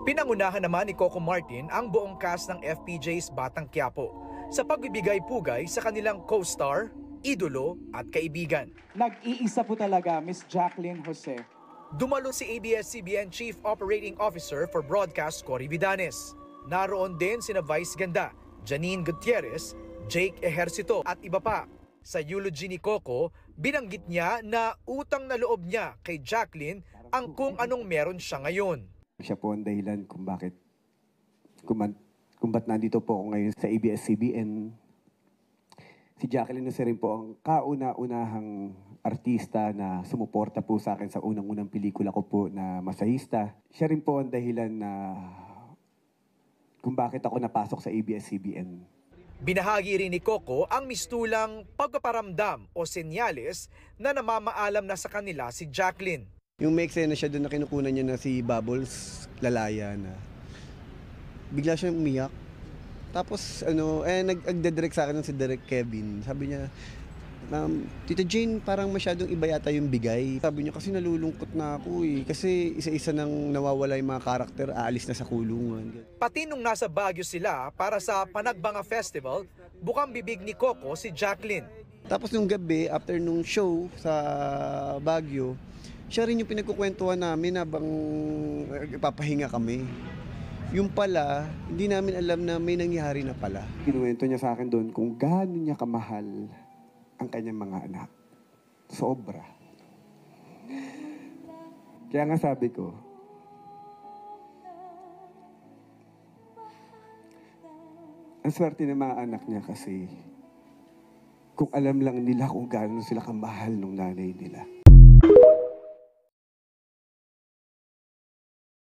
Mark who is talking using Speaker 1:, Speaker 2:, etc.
Speaker 1: Pinangunahan naman ni Coco Martin ang buong cast ng FPJ's Batang Quiapo sa pagbibigay-pugay sa kanilang co-star, idolo at kaibigan.
Speaker 2: Nag-iisa po talaga, Miss Jacqueline Jose.
Speaker 1: Dumalo si ABS-CBN Chief Operating Officer for Broadcast Cory Vidanes. Naroon din sina Vice Ganda, Janine Gutierrez, Jake Ejercito at iba pa. Sa eulogy ni Coco, binanggit niya na utang na loob niya kay Jacqueline ang kung anong meron siya ngayon.
Speaker 3: Siya po ang dahilan kung ba't nandito po ako ngayon sa ABS-CBN. Si Jacqueline Jose rin po ang kauna-unahang artista na sumuporta po sa akin sa unang-unang pelikula ko po na Masahista. Siya rin po ang dahilan na kung bakit ako napasok sa ABS-CBN.
Speaker 1: Binahagi rin ni Coco ang mistulang pagpaparamdam o senyales na namamaalam na sa kanila si Jacqueline.
Speaker 4: Yung may eksena siya doon na kinukunan niya na si Bubbles, lalaya na. Bigla siya umiyak. Tapos nagde-direct sa akin si Direk Kevin. Sabi niya, Tita Jane, parang masyadong iba yata yung bigay. Sabi niya, kasi nalulungkot na ako eh. Kasi isa-isa nang nawawala yung mga karakter, aalis na sa kulungan.
Speaker 1: Pati nung nasa Baguio sila para sa Panagbanga Festival, bukang bibig ni Coco si Jacqueline.
Speaker 4: Tapos nung gabi, after nung show sa Baguio, siya rin yung pinagkukwentuhan namin habang ipapahinga kami. Yung pala, hindi namin alam na may nangyari na pala.
Speaker 3: Kinuwento niya sa akin doon kung gaano niya kamahal ang kanyang mga anak. Sobra. Kaya nga sabi ko, ang swerte ng mga anak niya kasi kung alam lang nila kung gaano sila kamahal ng nanay nila.